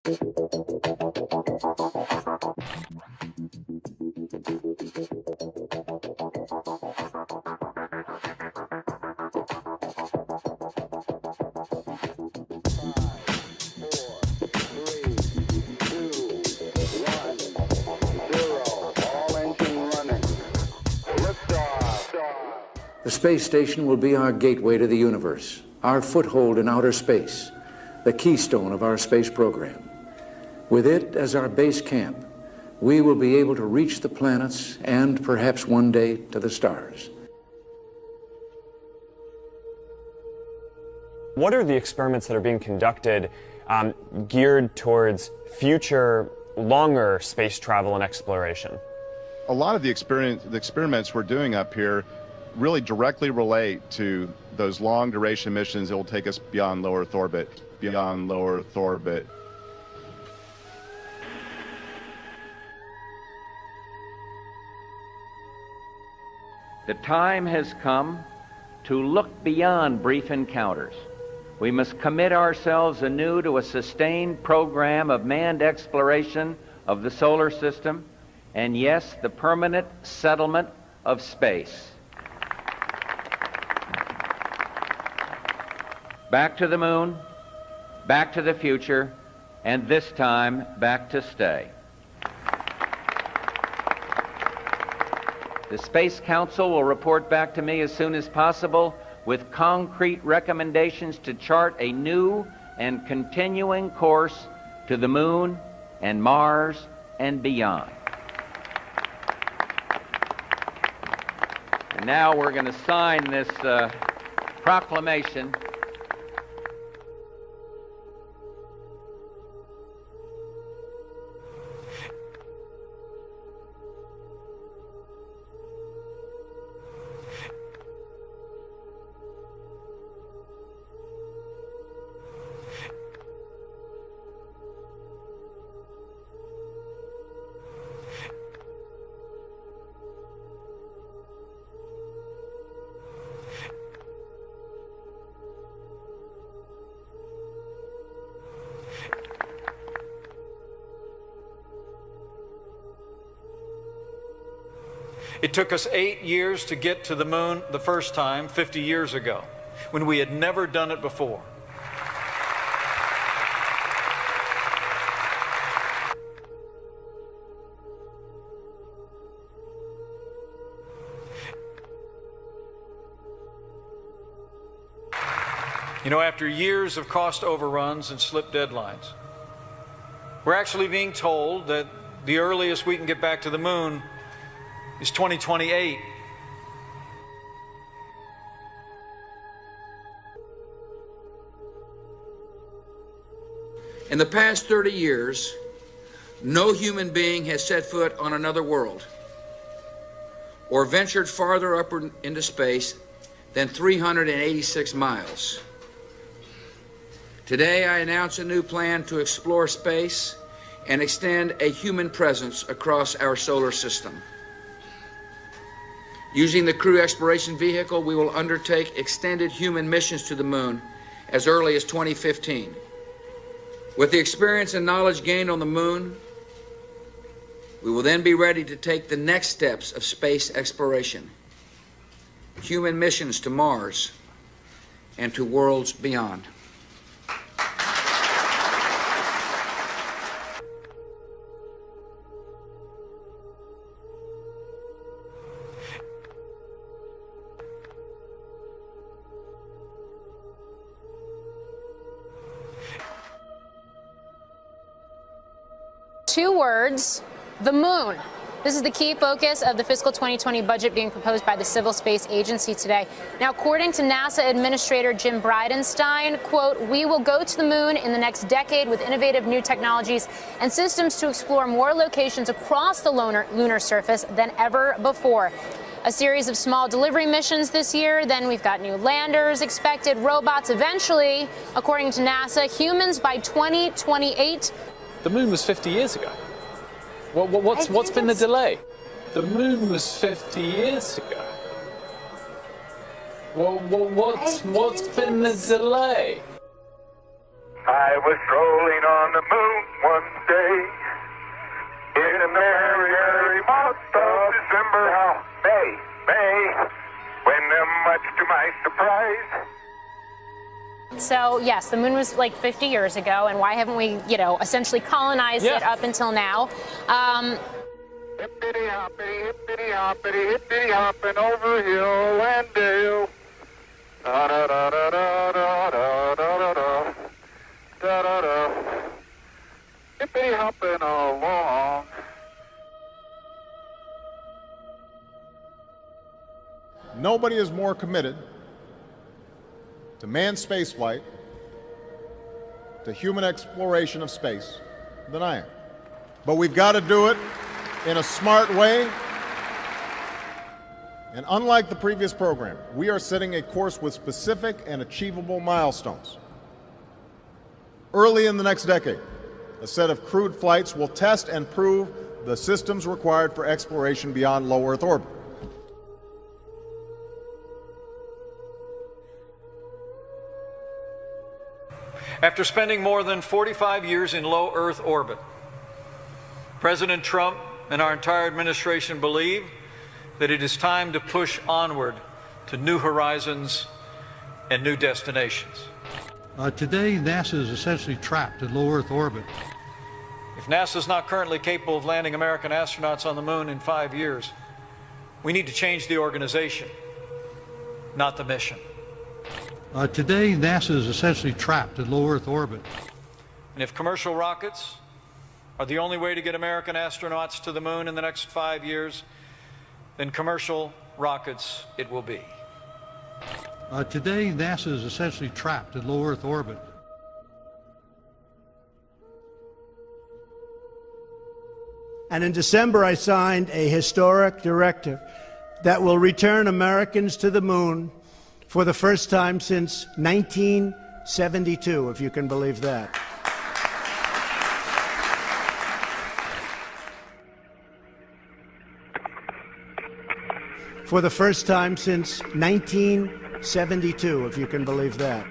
The space station will be our gateway to the universe, our foothold in outer space, the keystone of our space program. With it as our base camp, we will be able to reach the planets and perhaps one day to the stars. What are the experiments that are being conducted geared towards future, longer space travel and exploration? A lot of the experiments we're doing up here really directly relate to those long duration missions that will take us beyond low Earth orbit, beyond low Earth orbit. The time has come to look beyond brief encounters. We must commit ourselves anew to a sustained program of manned exploration of the solar system, and yes, the permanent settlement of space. Back to the moon, back to the future, and this time back to stay. The Space Council will report back to me as soon as possible with concrete recommendations to chart a new and continuing course to the moon and Mars and beyond. And now we're going to sign this proclamation. It took us 8 years to get to the moon the first time, 50 years ago, when we had never done it before. You know, after years of cost overruns and slipped deadlines, we're actually being told that the earliest we can get back to the moon is 2028. In the past 30 years, no human being has set foot on another world or ventured farther upward into space than 386 miles. Today, I announce a new plan to explore space and extend a human presence across our solar system. Using the Crew Exploration Vehicle, we will undertake extended human missions to the moon as early as 2015. With the experience and knowledge gained on the moon, we will then be ready to take the next steps of space exploration, human missions to Mars and to worlds beyond. Two words, the moon. This is the key focus of the fiscal 2020 budget being proposed by the Civil Space Agency today. Now, according to NASA Administrator Jim Bridenstine, quote, "We will go to the moon in the next decade with innovative new technologies and systems to explore more locations across the lunar surface than ever before." A series of small delivery missions this year. Then we've got new landers expected, robots eventually, according to NASA, humans by 2028. The moon was 50 years ago. What's been the delay? The moon was 50 years ago. What's been the delay? I was strolling on the moon nice surprise. So, yes, the moon was like 50 years ago, and why haven't we, essentially colonized it up until now? Hippity hoppity, hippity hoppity, hippity hopping over hill and dale. Da da da da da da da da da da da da. Hippity hopping along. Nobody is more committed to manned spaceflight, to human exploration of space, than I am. But we've got to do it in a smart way. And unlike the previous program, we are setting a course with specific and achievable milestones. Early in the next decade, a set of crewed flights will test and prove the systems required for exploration beyond low Earth orbit. After spending more than 45 years in low Earth orbit, President Trump and our entire administration believe that it is time to push onward to new horizons and new destinations. Today, NASA is essentially trapped in low Earth orbit. If NASA is not currently capable of landing American astronauts on the moon in 5 years, we need to change the organization, not the mission. Today, NASA is essentially trapped in low Earth orbit. And if commercial rockets are the only way to get American astronauts to the moon in the next 5 years, then commercial rockets it will be. Today, NASA is essentially trapped in low Earth orbit. And in December, I signed a historic directive that will return Americans to the moon for the first time since 1972, if you can believe that. For the first time since 1972, if you can believe that.